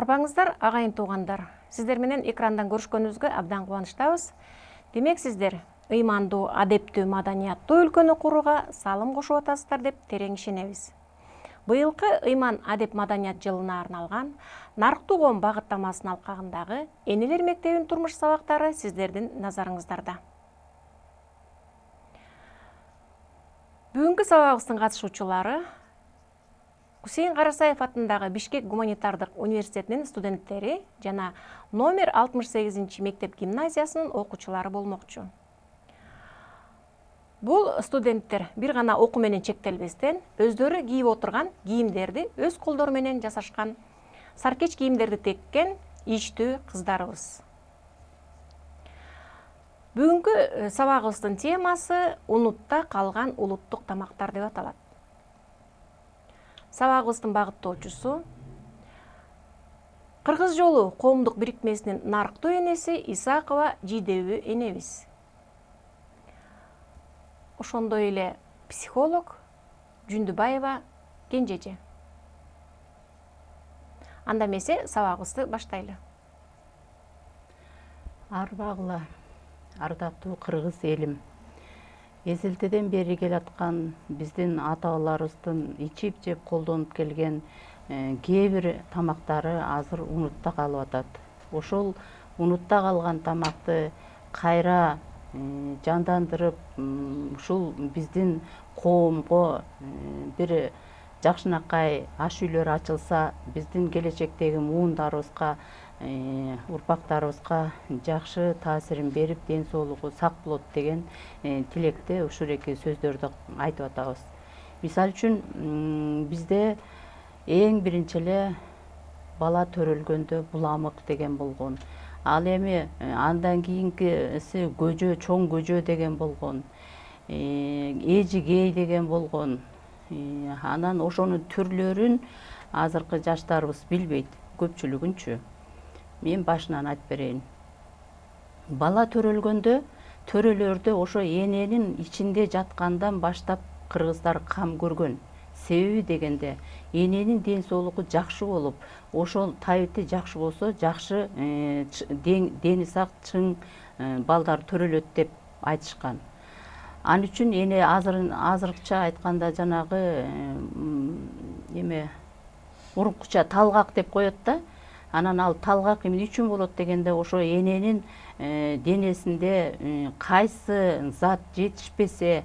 Арбаңыздар, ағайын туғандар. Сіздер менен экрандан көрүшкөнүбүзгө абдан кубанычтабыз. Демек сіздер ыймандуу, адептүү, маданияттуу өлкөнү курууга салым кошуп атасыздар деп терең ишенебиз. Быйылкы ыйман адеп маданият жылына арналган Нарыктуу коом багыттамасынын алкагындагы Энелер мектебинин турмуш сабактары сиздердин назарыңыздарда. Бүгүнкү сабагыбыздын катышуучулары Хусейин Карасаев атындагы Бишкек гуманитардык университетинин студенттери жана номер 68 мектеп гимназиясынын окуучулары болмокчу. Бул студенттер бир гана окуу менен чектелбестен өздөрү кийип отурган кийимдерди өз колдору менен жасашкан, саркеч кийимдерди теккен иштүү кыздарыбыз. Бүгүнкү сабагыбыздын темасы унутта калган улуттук тамактар деп аталат. Сабагыбыздын багыттоочусу Кыргыз жолу коомдук бирикмесинин нарыктуу энеси Исакова Жийдебүү энебиз. Ошондой эле психолог Жүндүбаева Кенжеже. Анда эмесе сабагыбызды баштайлы. Арбагыла, ардактуу кыргыз элим. Эзелтеден бери келаткан биздин ата-бабаларыбыздын ичип жеп колдонуп келген кээ бир тамактары азыр унутта калып атат. Ошол унутта калган тамакты кайра жандандырып, ушул биздин коомго бир жакшынакай аш үйлөр ачылса, биздин келечектеги муундарыбызга, урпактарыбызга жакшы таасирин берип, ден соолугу сак болот деген тилекте ушул эки сөздөрдү айтып атабыз. Мисалы үчүн бизде эң биринчи эле бала төрөлгөндө буламык деген болгон. Ал эми андан кийинкиси көжө, чоң көжө деген болгон. Эжигей деген болгон. Анан ошонун түрлөрүн азыркы жаштарыбыз билбейт, көпчүлүгүнчү. Мен башынан айтып берейин. Бала төрөлгөндө төрөлөрдө ошо эненин ичинде жаткандан баштап кыргыздар кам көргөн. Себеби дегенде эненин ден соолугу жакшы болуп, ошол табити жакшы болсо, жакшы дени сак, чың балдар төрөлөт деп айтышкан. Ал үчүн эне азыркыча айтканда жанагы мурункуча талгак деп коет да. Анан ал талгак эмне үчүн болот дегенде ошо эненин денесинде кайсы зат жетишпесе,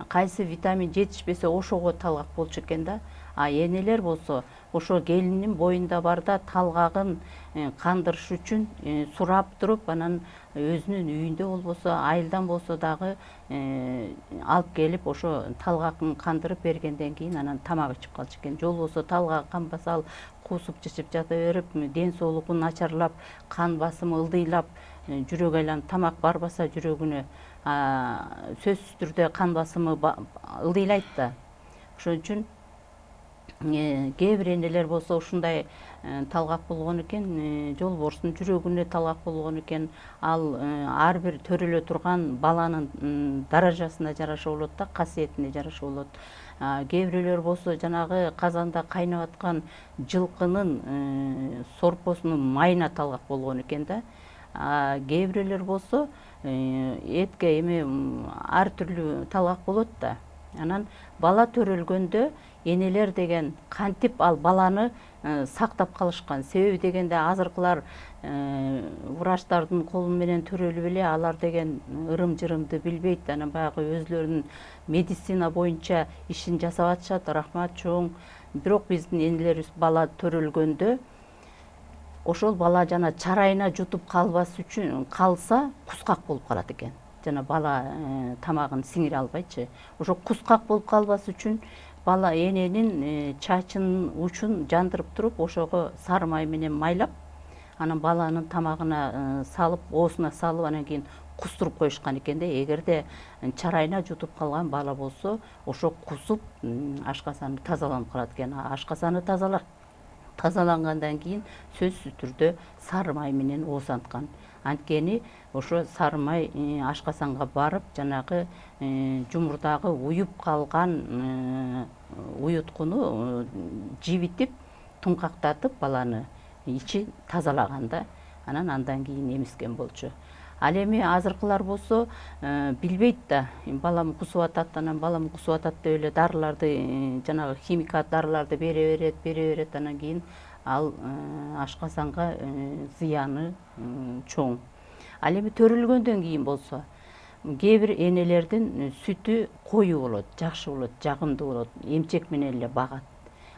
кайсы витамин жетишпесе ошого талгак болчу экен да. А энелер болсо ошо келинин боюнда бар да талгагын кандырыш үчүн сурап туруп, анан өзүнүн үйүндө болбосо, айылдан болсо дагы алып келип ошо талгакын кандырып бергенден кийин анан тамак ичип калчу экен. Жол болсо талгак канбаса ал куусуп чычып жата берип, ден соолугу начарлап, кан басымы ылдыйлап, жүрөк айланып, тамак барбаса жүрөгүнө сөзсүз түрдө кан басымы ылдыйлайт да. Ошон үчүн кээ бир энелер болсо ушундай талгак болгон экен, жолборстун жүрөгүнө талгак болгон экен. Ал ар бир төрөлө турган баланын даражасына жараша болот да, касиетине жараша болот. Кээ бирөөлөр болсо жанагы казанда кайнап аткан жылкынын сорпосунун майына талгак болгон экен да. Кээ бирөөлөр болсо этке ар түрлүү талгак болот да. Анан бала төрөлгөндө энелер деген кантип ал баланы сактап калышкан. Себеби дегенде азыркылар врачтардын колу менен төрөлүп эле, алар деген ырым-жырымды билбейт. Анан баягы өзүлөрүнүн медицина боюнча ишин жасап атышат, рахмат чоң. Бирок биздин энелерибиз бала төрөлгөндө ошол бала жана чарайына жутуп калбас үчүн калса кускак болуп калат экен. Жана бала тамагын сиңире албайчы. Ошо кускак болуп калбас үчүн бала эненин чачынын учун жандырып туруп, ошого сары май менен майлап, анан баланын тамагына салып, оосуна салып, анан кийин кустуруп коюшкан экен да. Эгерде чарайына жутуп калган бала болсо, ошо кусуп ашкасаны тазаланып калат экен. Ашкасаны тазалангандан кийин сөзсүз түрдө сары май менен оозанткан. Анткени ошо сары май ашкасанга барып, жанагы жумурдагы уюп калган уюткуну жибитип, туңкактатып баланы ичи тазалаганда анан андан кийин эмискен болчу. Ал эми азыркылар болсо билбейт да, балам кусуп атат, анан балам кусуп атат деп эле дарыларды, жанагы химикат дарыларды бере берет, анан кийин ал ашказанга зыяны чоң. Ал эми төрүлгөндөн кийин болсо кээ бир энелердин сүтү коюу болот, жакшы болот, жагымдуу болот, эмчек менен эле багат.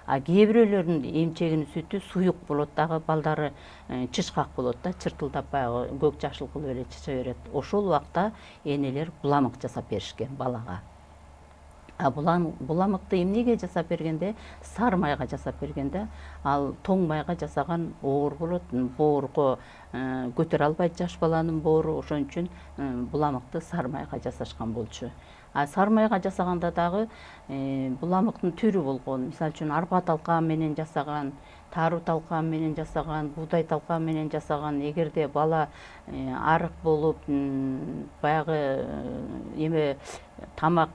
А кээ бирөөлөрүнүн эмчегинин сүтү суюк болот дагы, балдары чычкак болот да, чыртылдап баягы көк жашыл кылып эле чыча берет. Ошол убакта энелер буламык жасап беришкен балага. А буламыкты эмнеге жасап бергенде? Сары майга жасап бергенде, ал тоң майга жасаган оор болот, боорго көтөрө албайт жаш баланын боору, ошон үчүн буламыкты сары майга жасашкан болчу. А сары майга жасаганда дагы буламыктын түрү болгон. Мисалы үчүн арпа талкан менен жасаган, таруу талкан менен жасаган, буудай талкан менен жасаган. Эгерде бала арык болуп, баягы эме тамак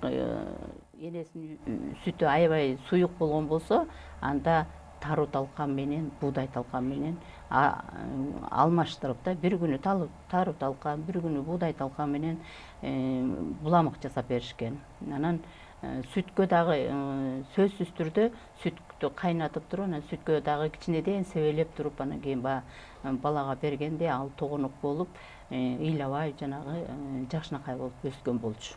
энесинин сүтү аябай суюк болгон болсо, анда таруу талкан менен, буудай талкан менен алмаштырып да, бир күнү таруу талкан, бир күнү буудай талкан менен буламык жасап беришкен. Анан сүткө дагы сөзсүз түрдө сүттү кайнатып туруп, анан сүткө дагы кичинеден себелеп туруп, анан кийин балага бергенде ал тогонок болуп, ыйлабай жанагы жакшынакай болуп өскөн болчу.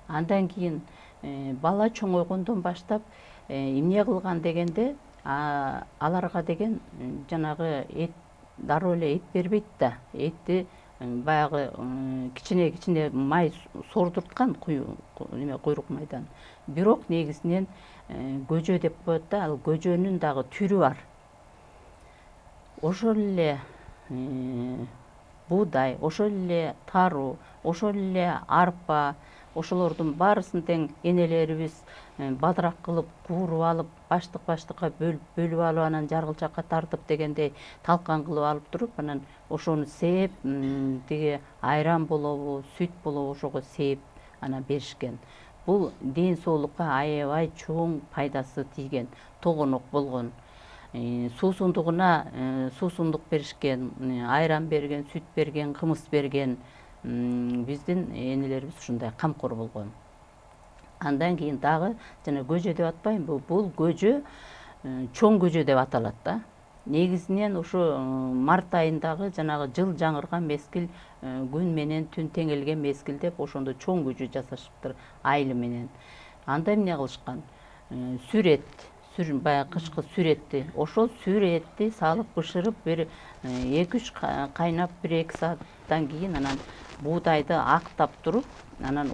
Андан кийин бала чоңойгондон баштап эмне кылган дегенде, аларга деген жанагы эт, дароо эле эт бербейт да. Этти баягы кичине май сордурткан, куйрук майдан. Бирок негизинен көжө деп коет да, ал көжөнүн дагы түрү бар. Ошол эле буудай, ошол эле таруу, ошол эле арпа, ошолордун баарысын тең энелерибиз бадырак кылып, кууруп алып, баштыкка бөлүп алып, анан жаргылчакка тартып дегендей талкан кылып алып туруп, анан ошону сээп, тиги айран болобу, сүт болобу, ошого сээп анан беришкен. Бул ден соолукка аябай чоң пайдасы тийген, тогонок болгон. Суусундугуна суусундук беришкен, айран берген, сүт берген, кымыз берген. Биздин энелерибиз ушундай камкор болгон. Андан кийин дагы жана көжө деп атпайбы, бул көжө чоң көжө деп аталат да. Негизинен ушу март айындагы жанагы жыл жаңырган мезгил, күн менен түн теңелген мезгил деп ошондо чоң көжө жасашыптыр айылы менен. Анда эмне кылышкан? Сүрөт, баягы кышкы сүрөттү, ошол сүрөттү салып бышырып, бир 2-3 кайнап, 1-2 сааттан кийин анан буудайды актап туруп, анан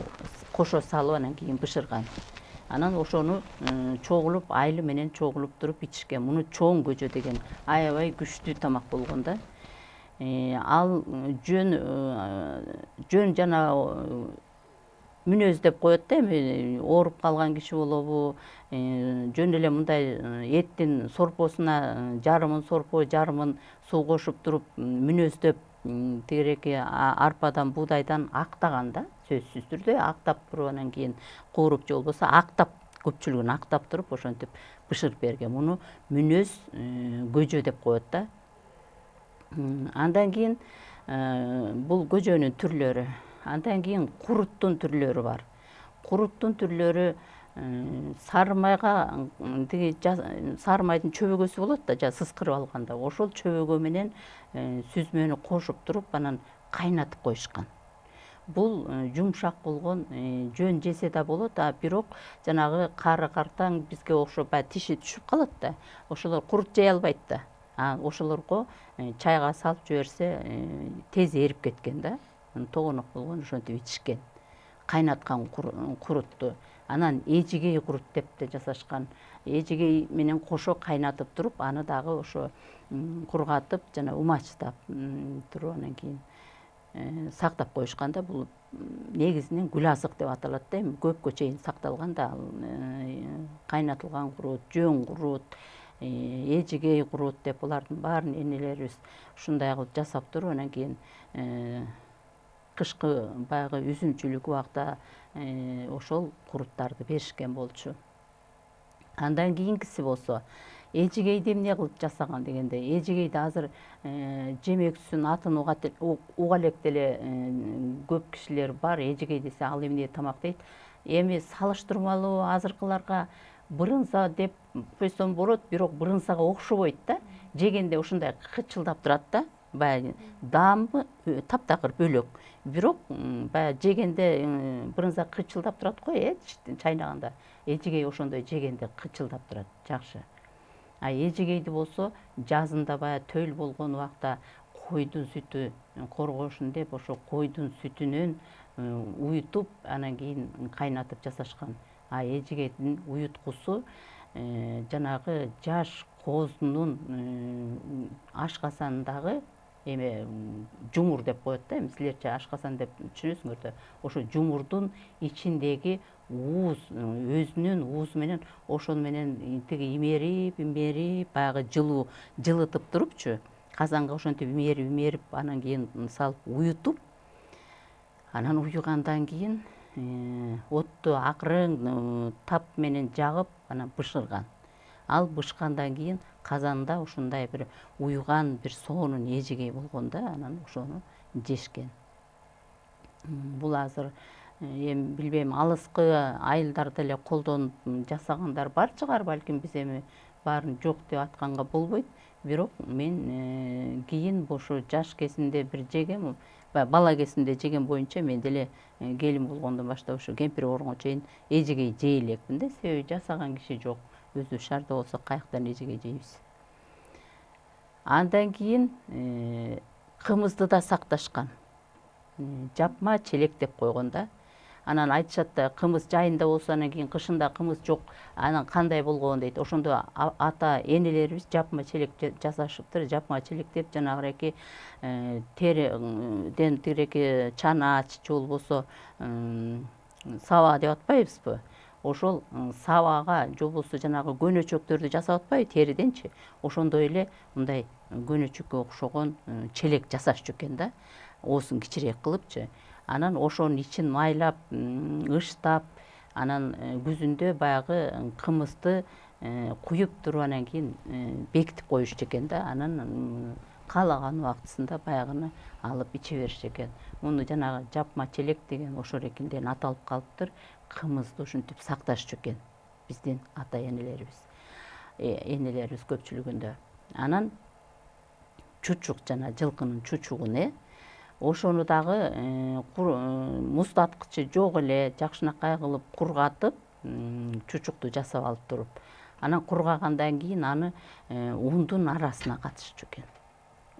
кошо салып, анан кийин бышырган. Анан ошону чогулуп, айылы менен чогулуп туруп ичишкен. Муну чоң көжө деген аябай күчтүү тамак болгон да. Ал жөн жана мүнөз деп коет да, эми ооруп калган киши болобу, жөн эле мындай эттин сорпосуна жарымын сорпо, жарымын суу кошуп туруп, мүнөздөп, тигиреки арпадан, буудайдан актаган да, сөзсүз түрдө актап туруп, анан кийин кууруп же болбосо актап, көпчүлүгүн актап туруп, ошентип бышырып берген. Муну мүнөз көжө деп коет да. Андан кийин бул көжөнүн түрлөрү. Андан кийин куруттун түрлөрү бар. Куруттун түрлөрү сары майга, сары майдын чөбөгөсү болот да, сыскырып алганда, ошол чөбөгө менен сүзмөнү кошуп туруп, анан кайнатып коюшкан. Бул жумшак болгон, жөн жесе да болот, а бирок жанагы кары картаң бизге окшоп тиши түшүп калат да, ошолор курут жей албайт да. Ошолорго чайга салып жиберсе тез эрип кеткен да. Тогонок болгон, ошентип ичишкен. Кайнаткан курутту. Анан эжигей курут деп да жасашкан. Эжигей менен кошо кайнатып туруп, аны дагы ошо кургатып, жана умачтап туруп, анан кийин сактап коюшкан да. Бул негизинен гүл азык деп аталат да, эми көпкө чейин сакталган да. Кайнатылган курут, жөн курут, эжигей курут деп булардын баарын энелерибиз ушундай кылып жасап туруп, анан кийин кышкы баягы үзүнчүлүк убакта ошол куруттарды беришкен болчу. Андан кийинкиси болсо, эжигейди эмне кылып жасаган дегенде, эжигейди азыр жемексүн атын уга элек деле көп кишилер бар. Эжигей десе ал эмне тамак дейт. Эми салыштырмалуу азыркыларга брынза деп койсом болот, бирок брынзага окшобойт да. Жегенде ушундай кычылдап турат да. Баягы даамы таптакыр бөлөк. Бирок баягы жегенде брынза кычылдап турат го, чайнаганда. Эжигей ошондой жегенде кычылдап турат, жакшы. А эжигейди болсо жазында баягы төл болгон убакта койдун сүтү коргошун деп ошо койдун сүтүнөн уютуп, анан кийин кайнатып жасашкан. А эжигейдин уюткусу жанагы жаш коозунун ашкасандагы эме жумур деп коет да, эми силерче ашкасан деп түшүнөсүңөр да. Ошо жумурдун ичиндеги ууз, өзүнүн уузу менен ошону менен тиги имерип баягы жылытып турупчу, казанга ошентип имерип анан кийин салып уютуп, анан уюгандан кийин отту акырын тап менен жагып, анан бышырган. Ал бышкандан кийин казанда ушундай бир уюган бир соонун эжигей болгон да, анан ошону жешкен. Бул азыр эми билбейм, алыскы айылдарда эле колдонуп жасагандар бар чыгар, балким биз эми баарын жок деп атканга болбойт. Бирок мен кийин ошо жаш кезимде бир жегем, бала кезимде жеген боюнча мен деле келин болгондон баштап ошо кемпир болгонго чейин эжигей жей элекмин да, себеби жасаган киши жок. Өзү шаарда болсо каяктан эжигей жейбиз. Андан кийин кымызды да сакташкан. Жапма челек деп койгон да. Анан айтышат да, кымыз жайында болсо анан кийин кышында кымыз жок, анан кандай болгон дейт. Ошондо ата энелерибиз жапма челек жасашыптыр. Жапма челек деп жанагыреки териден тигиреки чанач же болбосо саба деп атпайбызбы? Ошол сабага же болбосо жанагы көнөчөктөрдү жасап атпайбы териденчи? Ошондой эле мындай көнөчөккө окшогон челек жасашчу экен да. Оосун кичирээк кылыпчы. Анан ошонун ичин майлап, ыштап, анан күзүндө баягы кымызды куюп туруп анан кийин бекитип коюшчу экен да. Анан каалаган убактысында баягыны алып иче беришчү экен. Муну жанагы жапма челек деген ошол эркинден аталып калыптыр. Кымызды ушинтип сакташчу экен биздин ата энелерибиз көпчүлүгүндө. Анан чучук, жана жылкынын чучугун ошону дагы муздаткычы жок эле жакшынакай кылып кургатып, чучукту жасап алып туруп, анан кургагандан кийин аны ундун арасына катышчу экен.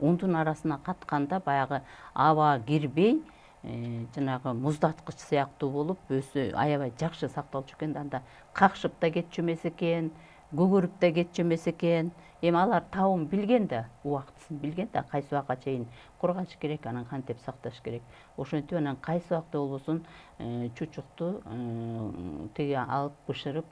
Ундун арасына катканда баягы аба кирбей, жанагы муздаткыч сыяктуу болуп, өзү аябай жакшы сакталчу экен. Анда какшып да кетчү эмес экен, көгөрүп да кетчү эмес экен. Эми алар табын билген да, убактысын билген да, кайсы убакка чейин кургаш керек, анан кантип сакташ керек. Ошентип анан кайсы убакта болбосун чучукту тиги алып бышырып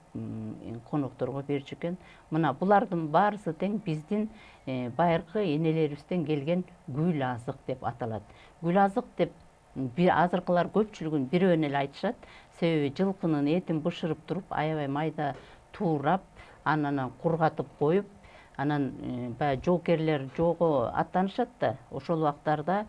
конокторго берчү экен. Мына булардын баарысы тең биздин байыркы энелерибизден келген гүл азык деп аталат. Гүл азык деп азыркылар көпчүлүгүн бирөөнө эле айтышат. Себеби жылкынын этин бышырып туруп, аябай майда туурап, анан кургатып коюп, анан баягы жоокерлер жоого аттанышат да. Ошол убактарда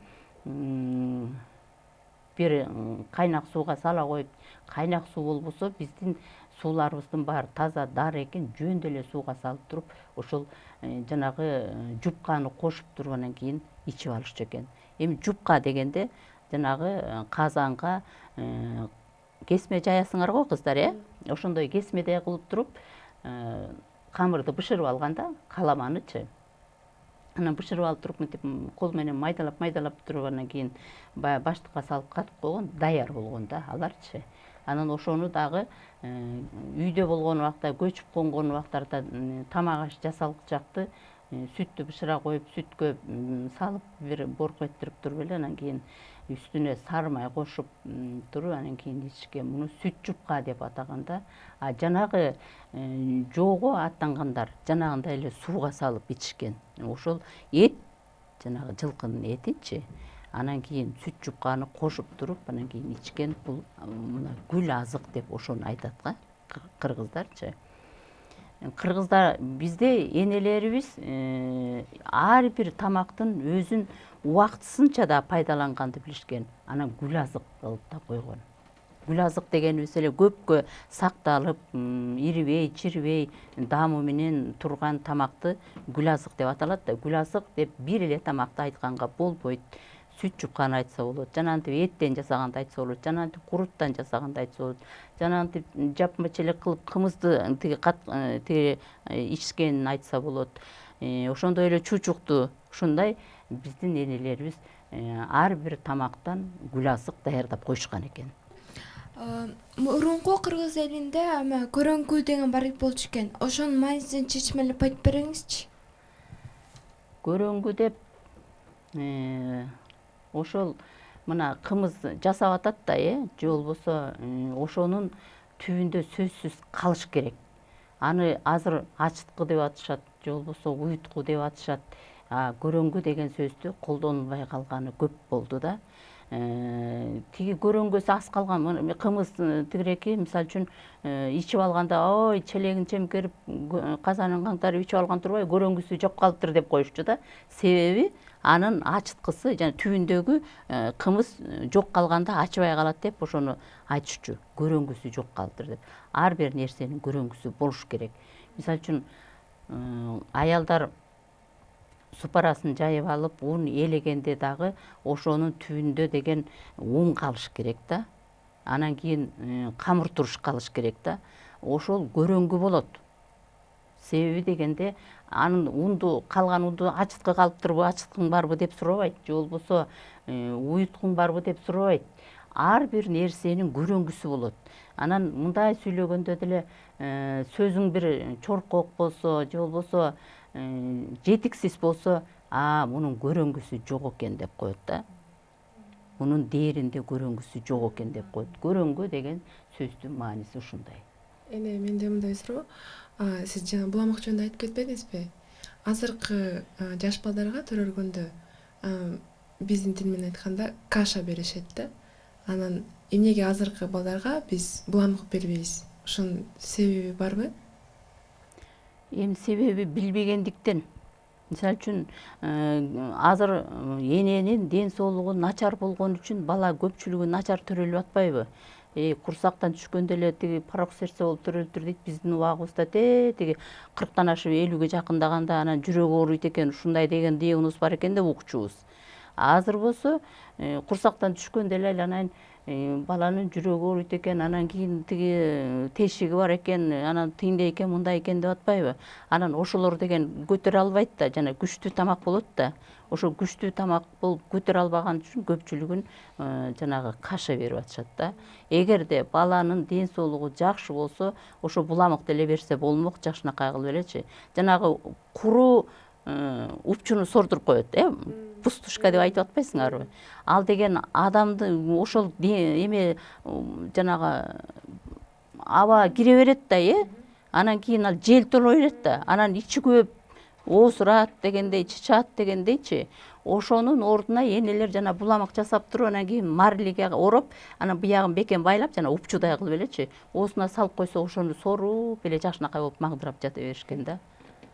бир кайнак сууга сала коюп, кайнак суу болбосо биздин сууларыбыздын баары таза дары экен, жөн деле сууга салып туруп, ошол жанагы жупканы кошуп туруп анан кийин ичип алышчу экен. Эми жупка дегенде жанагы казанга кесме жаясыңар го кыздар, ошондой кесмедей кылып туруп камырды бышырып алганда, каламанычы. Анан бышырып алып туруп, мынтип кол менен майдалап туруп, анан кийин баягы баштыкка салып катып койгон, даяр болгон да аларчы. Анан ошону дагы үйдө болгон убакта, көчүп конгон убактарда тамак аш жасалчакты сүттү бышыра коюп, сүткө салып бир борко этирип туруп эле, анан кийин үстүнө сары май кошуп туруп, анан кийин ичишкен. Муну сүт жупка деп атаганда, а жанагы жоого аттангандар жанагындай эле сууга салып ичишкен. Ошол эт, жанагы жылкынын этинчи, анан кийин сүт жупканы кошуп туруп, анан кийин ичкен. Бул мына гүл азык деп ошону айтат кыргыздарчы. Кыргыздар бизде энелерибиз ар бир тамактын өзүн убактысынча да пайдаланганды билишкен. Анан гүл азык кылып да койгон. Гүл азык дегенибиз эле көпкө сакталып, ирибей, чирибей даамы менен турган тамакты гүл азык деп аталат да. Гүл азык деп бир эле тамакты айтканга болбойт. Сүт жупканы айтса болот, жанагынтип эттен жасаганды айтса болот, жанагынтип куруттан жасаганды айтса болот, жанагынтип жапма челек кылып кымызды тиги ичкенин айтса болот. Ошондой эле чучукту ушундай биздин энелерибиз ар бир тамактан гүл азык даярдап коюшкан экен. Мурунку Кыргыз элинде көрөңгү деген бар болчу экен. Ошонун маанисин чечмелеп айтып бериңизчи. Көрөңгү деп ошол мына кымыз жасап атат да, же болбосо ошонун түбүндө сөзсүз калыш керек. Аны азыр ачыткы деп атышат, же болбосо уютку деп атышат. Көрөңгү деген сөздү колдонулбай калганы көп болду да. Тиги көрөңгүсү аз калган кымыз тигиреки мисалы үчүн ичип алганда ой челегин чемкерип казанын каңтарып ичип алган турбай көрөңгүсү жок калыптыр деп коюшчу да. Себеби анын ачыткысы жана түбүндөгү кымыз жок калганда ачыбай калат деп ошону айтышчу. Көрөңгүсү жок калыптыр деп. Ар бир нерсенин көрөңгүсү болуш керек. Мисалы үчүн аялдар супарасын жайып алып, ун элегенде дагы ошонун түбүндө деген ун калыш керек да. Анан кийин камыр туруш калыш керек да. Ошол көрөңгү болот. Себеби дегенде анын унду калган унду ачыткы калыптырбы, ачыткың барбы деп сурабайт, же болбосо уюткуң барбы деп сурабайт. Ар бир нерсенин көрөңгүсү болот. Анан мындай сүйлөгөндө деле сөзүң бир чоркок болсо, же болбосо жетиксиз болсо, мунун көрөңгүсү жок экен деп коет да. Мунун дээринде көрөңгүсү жок экен деп коет. Көрөңгү деген сөздүн мааниси ушундай. Эне менде мындай суроо. Сиз жана буламык жөнүндө айтып кетпедиңизби? Азыркы жаш балдарга төрөлгөндө биздин тил менен айтканда каша беришет да. Анан эмнеге азыркы балдарга биз буламык бербейбиз? Ошонун себеби барбы? Эми себеби билбегендиктен. Мисалы үчүн азыр эненин ден соолугу начар болгон үчүн бала көпчүлүгү начар төрөлүп атпайбы? Курсактан түшкөндө эле тиги парок сердце болуп төрөлүптүр дейт. Биздин убагыбызда тиги 40тан ашып 50ге жакындаганда анан жүрөгү ооруйт экен, ушундай деген диагноз бар экен деп укчубуз. Азыр болсо курсактан түшкөндө эле айланайын баланын жүрөгү ооруйт экен, анан кийин тиги тешиги бар экен, анан тиндей экен, мындай экен деп атпайбы? Анан ошолор деген көтөрө албайт да, жана күчтүү тамак болот да. Ошо күчтүү тамак болуп көтөрө албаган үчүн көпчүлүгүн жанагы каша берип атышат да. Эгерде баланын ден соолугу жакшы болсо, ошо буламык деле берсе болмок, жакшынакай кылып элечи. Жанагы куруу упчуну сордуруп коет, пустушка деп айтып атпайсыңарбы? Ал деген адамды ошол эме жанагы аба кире берет да, анан кийин ал жел толо берет да. Анан ичи көп оосурат дегендей, чычат дегендейчи. Ошонун ордуна энелер жана буламык жасап туруп, анан кийин марлиге ороп, анан буягын бекен байлап, жана упчудай кылып элечи, оосуна салып койсо, ошону соруп эле жакшынакай болуп маңдырап жата беришкен да.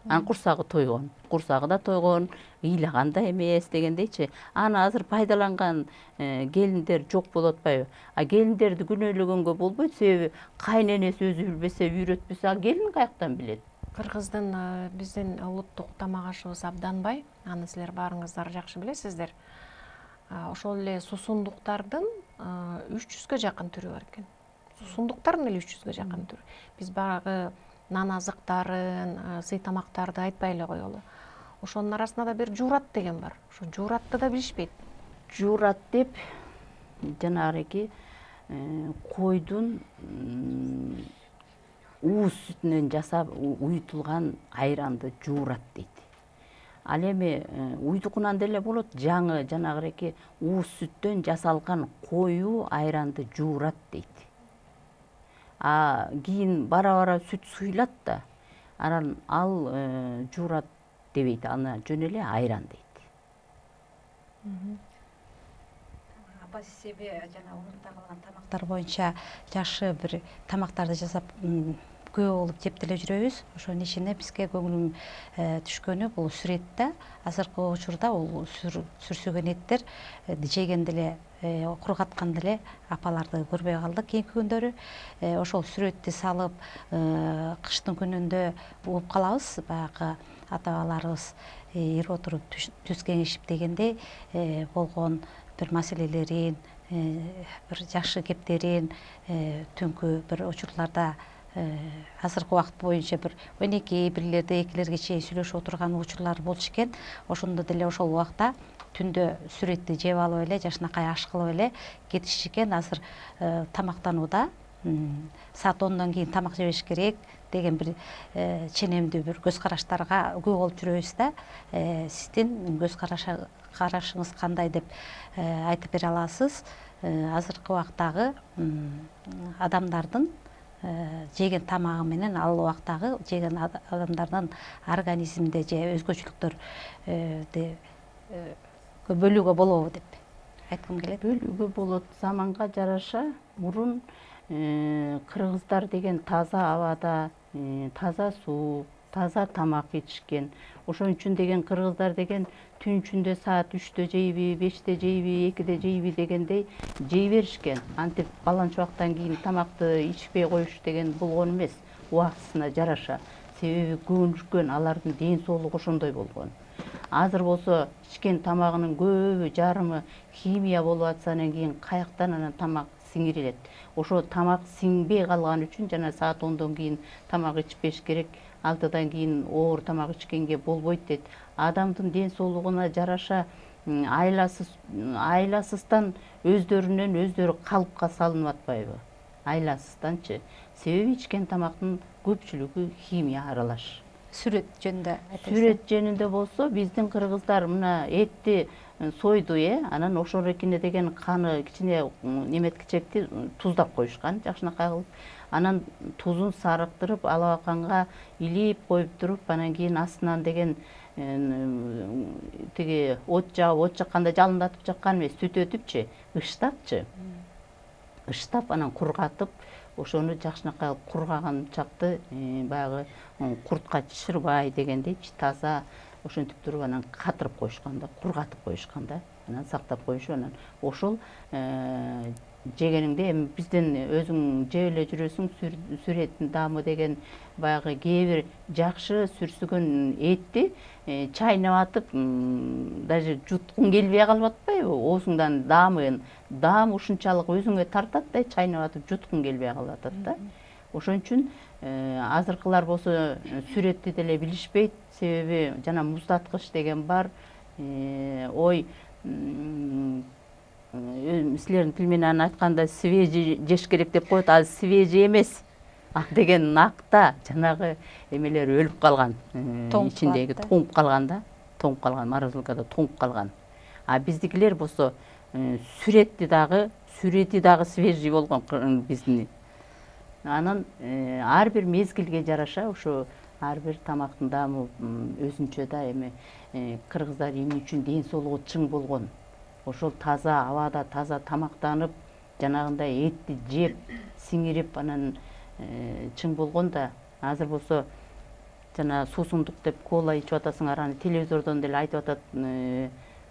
Анан курсагы тойгон, курсагы да тойгон, ыйлаган да эмес дегендейчи. Аны азыр пайдаланган келиндер жок болуп атпайбы? Келиндерди күнөөлөгөнгө болбойт, себеби кайненеси өзү билбесе, үйрөтпөсө, келин каяктан билет? Кыргыздын биздин улуттук тамак ашыбыз абданбай. Аны силер баарыңыздар жакшы билесиздер. Ошол эле сусундуктардын 300ге жакын түрү бар экен. Сусундуктардын эле 300ге жакын түрү. Биз баягы нан азыктарын, сый тамактарды айтпай эле коелу. Ошонун арасында да бир жуурат деген бар. Ошо жууратты да билишпейт. Жуурат деп жанагы койдун ууз сүтүнөн жасап уютулган айранды жуурат дейт. Ал эми уйдукунан деле болот, жаңы жанагы ууз сүттөн жасалган коюу айранды жуурат дейт. Кийин бара сүт суйлат да, анан ал жуурат дебейт, аны жөн эле айран дейт. Апа себеби жана унутта калган тамактар боюнча жакшы бир тамактарды жасап көп болуп жеп деле жүрөбүз. Ошонун ичинде бизге көңүлүм түшкөнү бул сүрөт да. Азыркы учурда бул сүрсүгөн эттер жеген деле кургаткан деле апаларды көрбөй калдык кийинки күндөрү. Ошол сүрөттү салып кыштын күнүндө угуп калабыз. Баягы ата-бабаларыбыз эр отуруп түз кеңешип дегендей болгон бир маселелерин, бир жакшы кептерин түнкү бир учурларда азыркы убакыт боюнча бир 12-1-лерде 2-лерге чейин сүйлөшүп отурган учурлар болчу экен. Ошондо деле ошол убакта түндө сүрөттү жеп алып эле жашынакай аш кылып эле кетишчү экен. Азыр тамактанууда саат 10дон кийин тамак жебеш керек деген бир ченемдүү бир көз караштарга күбө болуп жүрөбүз да. Сиздин көз карашыңыз кандай деп айтып бере аласыз? Азыркы убактагы адамдардын жеген тамагы менен ал убактагы жеген адамдардын организминде же өзгөчөлүктөр бөлүүгө болобу деп айткым келет. Бөлүүгө болот. Заманга жараша мурун кыргыздар деген таза абада, таза суу, таза тамак ичишкен. Ошон үчүн деген кыргыздар деген түн ичинде саат 3-тө жейби, 5-те жейби, 2-де жейби дегендей жей беришкен. Антип баланча убактан кийин тамакты ичпей коюш деген болгон эмес, убактысына жараша. Себеби көнүшкөн, алардын ден соолугу ошондой болгон. Азыр болсо ичкен тамагынын көбү жарымы химия болуп атса, анан кийин каяктан анан тамак сиңирилет. Ошо тамак сиңбей калган үчүн жана саат 10дон кийин тамак ичпеш керек, 6-дан кийин оор тамак ичкенге болбойт дейт. Адамдын ден соолугуна жараша айласыздан өздөрүнөн өздөрү калыпка салынып атпайбы? Айласызданчы. Себеби ичкен тамактын көпчүлүгү химия аралаш. Сүрөт жөнүндө айтасыз. Сүрөт жөнүндө болсо, биздин кыргыздар мына этти сойду, анан ошол экине деген каны кичине неметкичекти туздап коюшкан, жакшынакай кылып. Анан тузун сарыктырып, алабаканга илип коюп туруп, анан кийин астынан деген тиги от жакканда жалындатып жаккан эмес, сүт өтүпчү, ыштап анан кургатып, ошону жакшынакай кылып кургаган чакты баягы куртка чышырбай дегендейчи таза ошентип туруп анан катырып коюшкан да, кургатып коюшкан да, анан сактап коюшуп, анан ошол жегениңде эми бизден өзүң жеп эле жүрөсүң, сүрөттүн даамы деген баягы кээ бир жакшы сүрсүгөн этти чайнап атып, даже жуткуң келбей калып атпайбы? Оозуңдан даам ушунчалык өзүңө тартат да, чайнап атып жуткуң келбей калып атат да. Ошон үчүн азыркылар болсо сүрөттү деле билишпейт, себеби жана муздаткыч деген бар. Ой, силердин тил менен айтканда свежий жеш керек деп коет, ал свежий эмес. Ал деген накта жанагы эмелер өлүп калган, ичиндеги тоңуп калган да, тоңуп калган, морозилкада тоңуп калган. А биздикилер болсо сүрөти дагы свежий болгон биздин. Анан ар бир мезгилге жараша ошо ар бир тамактын даамы өзүнчө да, эми кыргыздар эмне үчүн ден соолугу чың болгон. Ошол таза абада таза тамактанып, жанагындай этти жеп, сиңирип анан чың болгон да. Азыр болсо жана суусундук деп кола ичип атасыңар, аны телевизордон деле айтып атат,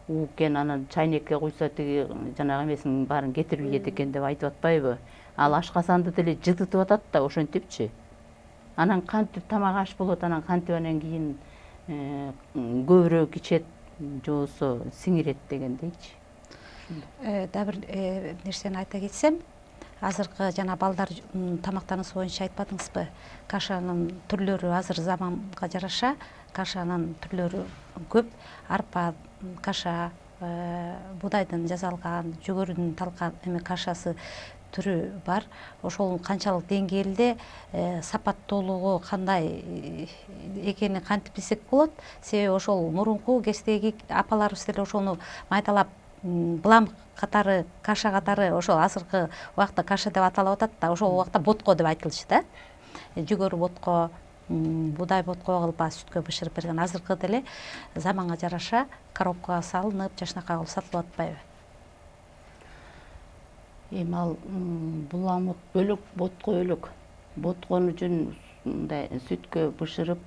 уукен анан чайнекке куйса тиги жанагы эмесин баарын кетирип ийет экен деп айтып атпайбы? Ал ашказанды деле жыдытып атат да, ошентипчи. Анан кантип тамак аш болот, анан кантип анан кийин көбүрөөк ичет, же болбосо сиңирет дегендейчи. Да бир нерсени айта кетсем, азыркы жана балдар тамактануусу боюнча айтпадыңызбы? Кашанын түрлөрү азыр заманга жараша кашанын түрлөрү көп. Арпа каша, будайдын жасалган, жүгөрүдүн кашасы түрү бар. Ошол канчалык деңгээлде сапаттуулугу кандай экенин кантип билсек болот? Себеби ошол мурунку кездеги апаларыбыз деле ошону майдалап былам катары, каша катары, ошол азыркы убакта каша деп аталып атат да, ошол убакта ботко деп айтылчу да. Жүгөрү ботко, будай ботко кылып сүткө бышырып берген. Азыркы деле заманга жараша коробкага салынып, жакшынакай кылып сатылып атпайбы? Эми ал буламык бөлөк, ботко бөлөк. Боткон үчүн мындай сүткө бышырып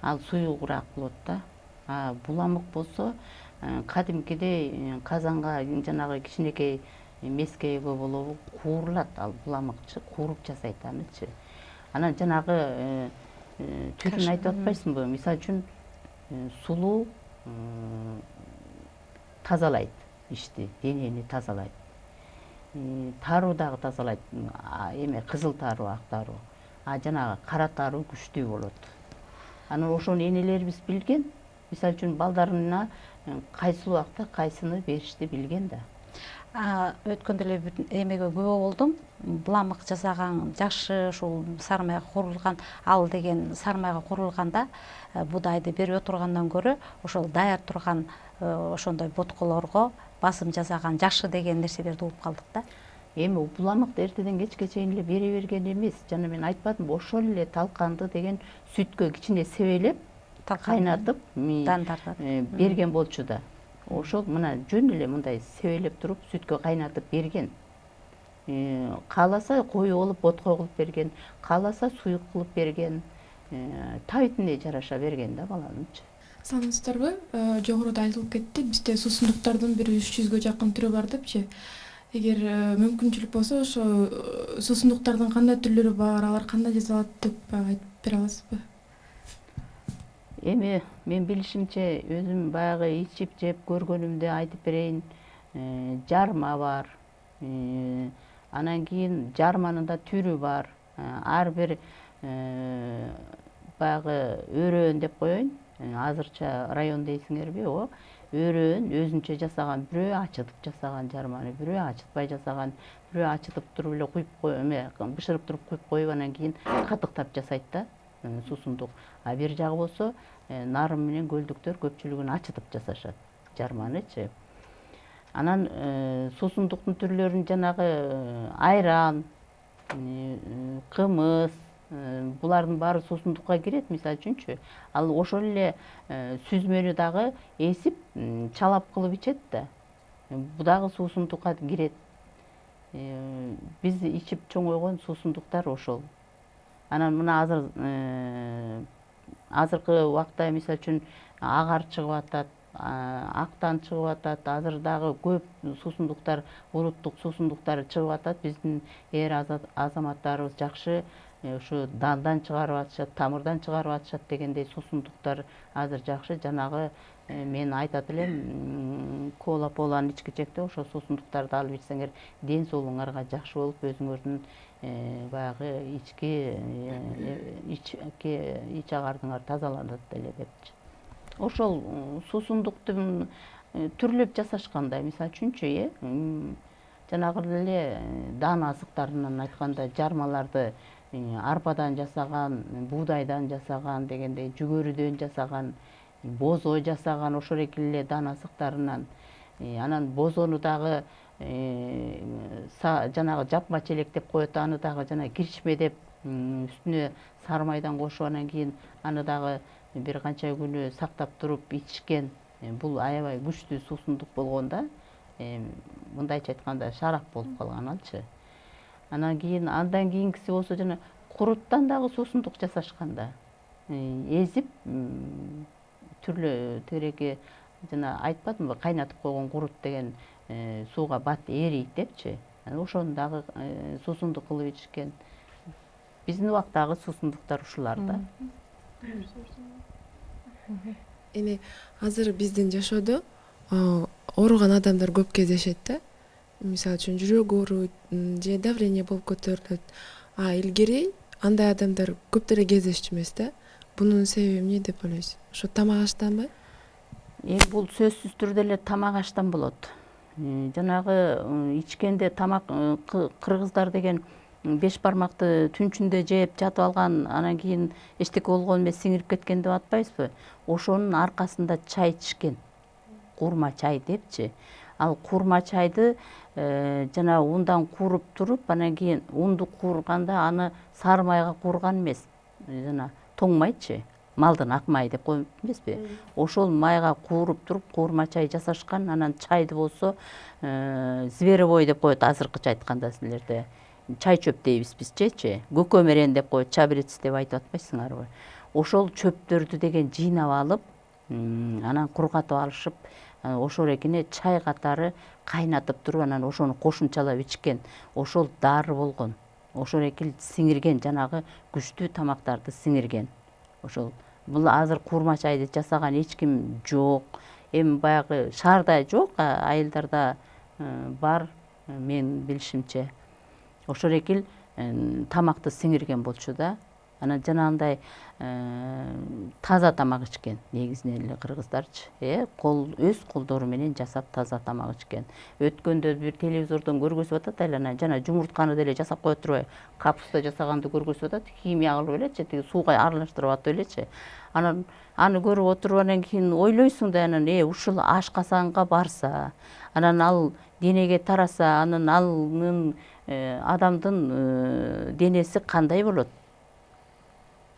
ал суюгураак болот да. Буламык болсо кадимкидей казанга жанагы кичинекей мескейге болобу куурулат, ал буламыкчы кууруп жасайт анычы. Анан жанагы түрүн айтып атпайсыңбы? Мисалы үчүн сулуу тазалайт ичти, денени тазалайт. Таруу дагы тазалайт. Эме кызыл таруу, ак таруу. Жанагы кара таруу күчтүү болот. Анан ошону энелерибиз билген. Мисалы үчүн балдарына кайсы убакта кайсыны беришти билген да. Өткөндө эле эмеге күбө болдум. Буламык жасаган жакшы ушул сары майга куурулган ал деген сары майга куурулганда будайды берип отургандан көрө ошол даяр турган ошондой ботколорго басым жасаган жакшы деген нерселерди угуп калдык да. Эми буламыкты эртеден кечке чейин эле бере берген эмес. Жана мен айтпадымбы, ошол эле талканды деген сүткө кичине себелеп, кайнатып, берген болчу да. Ошол мына жөн эле мындай себелеп туруп сүткө кайнатып берген. Кааласа кою кылып ботко кылып берген, кааласа суюк кылып берген. Табитине жараша берген да баланычы. Саныңыздарбы, жогоруда айтылып кетти, бизде суусундуктардын 300-гө жакын түрү бар депчи. Эгер мүмкүнчүлүк болсо, ошо суусундуктардын кандай түрлөрү бар, алар кандай жасалат деп айтып бере аласызбы? Эми мен билишимче өзүм баягы ичип жеп көргөнүмдү айтып берейин. Жарма бар. Анан кийин жарманын да түрү бар. Ар бир баягы өрөөн деп коеюн. Азырча район дейсиңерби, ооба. Өрөөн өзүнчө жасаган, бирөө ачытып жасаган жарманы, бирөө ачытпай жасаган, бирөө ачытып туруп эле куюп бышырып туруп куюп коюп анан кийин катыктап жасайт да суусундук. Бир жагы болсо нарым менен көлдүктөр көпчүлүгүн ачытып жасашат жарманычы. Анан суусундуктун түрлөрүн жанагы айран, кымыз, булардын баары суусундукка кирет, мисалы үчүнчү. Ал ошол эле сүзмөнү дагы эсип, чалап кылып ичет да. Бу дагы суусундукка кирет. Биз ичип чоңойгон суусундуктар ошол. Анан мына азыркы убакта мисалы үчүн агар чыгып атат, актан чыгып атат. Азыр дагы көп суусундуктар, уруттук суусундуктар чыгып атат. Биздин азаматтарыбыз жакшы ушу дандан чыгарып атышат, тамырдан чыгарып атышат дегендей суусундуктар азыр жакшы. Жанагы мен айтат элем, кола-поланы ичкичекте ошол суусундуктарды алып ичсеңер ден соолугуңарга жакшы болуп, өзүңөрдүн баягы ич агардыңар тазаланат эле депчи. Ошол суусундуктун түрлөп жасашкандай, мисалы үчүнчү, жанагы эле дан азыктарынан айтканда жармаларды арпадан жасаган, буудайдан жасаган дегендей, жүгөрүдөн жасаган, бозо жасаган ошол эле дан азыктарынан. Анан бозону дагы жанагы жапма челек деп коет, аны дагы жана киришме деп үстүнө сары майдан кошуп анан кийин аны дагы бир канча күнү сактап туруп ичишкен. Бул аябай күчтүү суусундук болгон да. Мындайча айтканда шарап болуп калган алчы. Анан кийин андан кийинкиси болсо жана куруттан дагы суусундук жасашкан да. Эзип түрлүү тереге жана айтпадымбы, кайнатып койгон курут деген сууга бат эрийт депчи. Ошону дагы суусундук кылып ичишкен. Биздин убактагы суусундуктар ушулар да. Эми азыр биздин жашоодо ооруган адамдар көп кездешет да. Мисалы үчүн жүрөгү ооруйт же давление болуп көтөрүлөт. Илгери андай адамдар көп деле кездешчү эмес да. Бунун себеби эмне деп ойлойсуз? Ошо тамак аштанбы? Бул сөзсүз түрдө эле тамак аштан болот. Жанагы ичкенде тамак, кыргыздар деген 5 бармакты түнчүндө жеп жатып алган, анан кийин эчтеке болгон эмес, сиңирип кеткен деп атпайсызбы? Ошонун аркасында чай ичишкен. Курма чай депчи. Ал курма чайды жана ундан кууруп туруп, анан кийин унду куурганда аны сары майга куурган эмес, жана тоң майчы, малдын ак майы деп коет эмеспи? Ошол майга кууруп туруп курма чай жасашкан. Анан чайды болсо зверевой деп коет азыркыча айтканда силерде. чай чөп дейбиз бизчечи, көкөмерен деп коет, чабрец деп айтып атпайсыңарбы? Ошол чөптөрдү деген жыйнап алып, анан кургатып алышып, ошол экине чай катары кайнатып туруп, анан ошону кошумчалап ичкен. Ошол дары болгон. Ошол эки сиңирген, жанагы күчтүү тамактарды сиңирген. Ошол бул азыр курма чайды жасаган эч ким жок. Эми баягы шаарда жок, айылдарда бар, мен билишимче. Ошол эки тамакты сиңирген болчу да. Анан жанагындай таза тамак ичкен, негизинен эле кыргыздарчы. Өз колдору менен жасап таза тамак ичкен. Өткөндө бир телевизордон көргөзүп атат, айлана жана жумуртканы деле жасап коет турбайбы? Капуста жасаганды көргөзүп атат, химия кылып элечи, тиги сууга аралаштырып атып элечи. Анан аны көрүп отуруп анан кийин ойлойсуң да, анан ушул ашкасанга барса, анан ал денеге тараса, анан анын адамдын денеси кандай болот?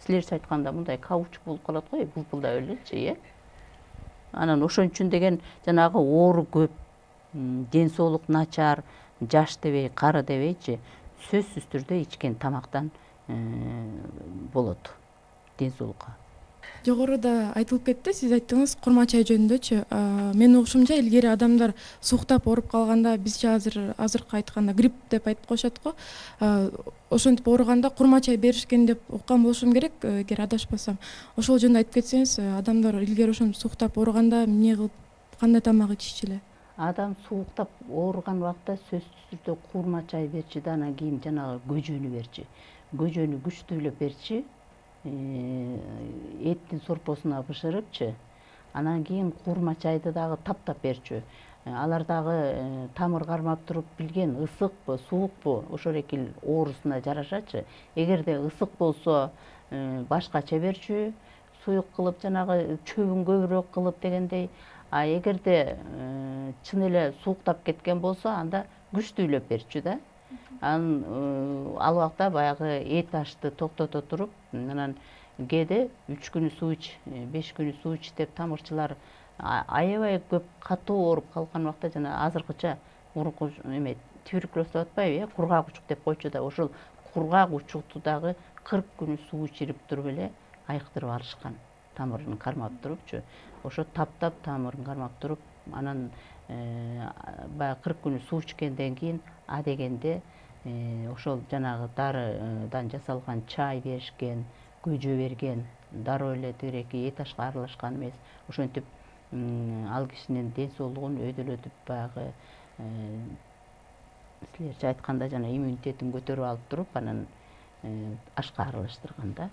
Силерче айтканда мындай каучук болуп калат го, булпулдап элечи, Анан ошон үчүн деген жанагы оору көп, ден соолук начар, жаш дебей, кары дебейчи, сөзсүз түрдө ичкен тамактан болот ден соолукка. Жогоруда айтылып кетти, сиз айттыңыз курма чай жөнүндөчү. Менин угушумча илгери адамдар сууктап ооруп калганда, бизче азыркы айтканда грипп деп айтып коюшат го. Ошентип ооруганда курма чай беришкен деп уккан болушум керек, эгер адашпасам. Ошол жөнүндө айтып кетсеңиз, адамдар илгери ошентип сууктап ооруганда эмне кылып, кандай тамак ичишчи эле? Адам сууктап ооруган убакта сөзсүз түрдө курма чай берчи да, анан кийин жанагы көжөнү берчи. Көжөнү күчтүүлөп берчи. Эттин сорпосуна бышырыпчы, анан кийин курма чайды дагы таптап берчү. Алар дагы тамыр кармап туруп билген, ысыкпы, суукпу, ошол эки оорусуна жарашачы. Эгерде ысык болсо башкача берчү, суюк кылып, жанагы чөбүн көбүрөөк кылып дегендей. А эгерде чын эле сууктап кеткен болсо, анда күчтүүлөп берчү да. Ал убакта баягы эт ашты токтото туруп, анан кээде 3 күнү суу ич, 5 күнү суу ич деп тамырчылар аябай көп катуу ооруп калган убакта, жана азыркыча мурунку туберкулез деп атпайбы, кургак учук деп койчу да, ошол кургак учукту дагы 40 күнү суу ичирип туруп эле айыктырып алышкан, тамырын кармап турупчу. Ошо таптап тамырын кармап туруп, анан баягы 40 күнү суу ичкенден кийин адегенде ошол жанагы дарыдан жасалган чай беришкен, көжө берген, дароо эле тигиреки эт ашка аралашкан эмес. Ошентип ал кишинин ден соолугун өйдөлөтүп, баягы силерче айтканда жана иммунитетин көтөрүп алып туруп, анан ашка аралаштырган да.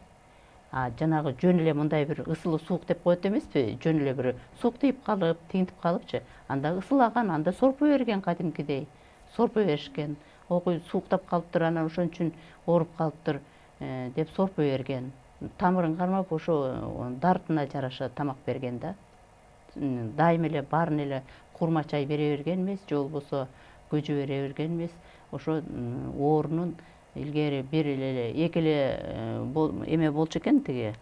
Жанагы жөн эле мындай бир ысылы суук деп коет эмеспи? Жөн эле бир суук тийип калып, тиңдип калыпчы. Анда ысылаган, анда сорпо берген, кадимкидей. Сорпо беришкен. Окуй сууктап калыптыр, анан ошон үчүн ооруп калыптыр деп сорпо берген. Тамырын кармап, ошо дартына жараша тамак берген да. Дайым эле баарын эле курма чай бере берген эмес, же болбосо көжө бере берген эмес. Ошо оорунун илгери бир эле эки эле эме болчу экен, тиги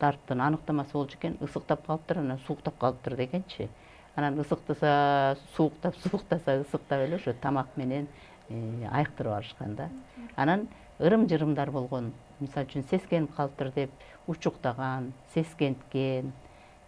дарттын аныктамасы болчу экен, ысыктап калыптыр, анан сууктап калыптыр дегенчи. Анан ысыктаса сууктап, сууктаса ысыктап эле ошо тамак менен айыктырып алышкан да. Анан ырым-жырымдар болгон. Мисалы үчүн сескенип калыптыр деп учуктаган, сескенткен.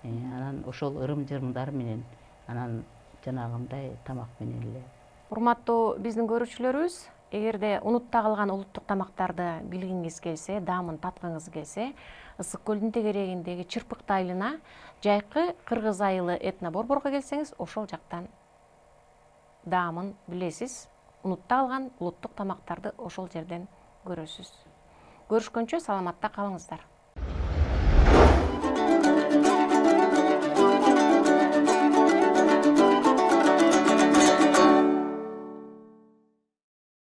Анан ошол ырым-жырымдар менен анан жанагындай тамак менен эле. Урматтуу биздин көрүүчүлөрүбүз, эгерде унутта калган улуттук тамактарды билгиңиз келсе, даамын таткыңыз келсе, Ысык көлдүн тегерегиндеги Чырпыкты айылына, жайкы Кыргыз айылы этно борборго келсеңиз, ошол жактан даамын билесиз. Унутта калган улуттук тамактарды ошол жерден көрөсүз. Көрүшкөнчө саламатта калыңыздар.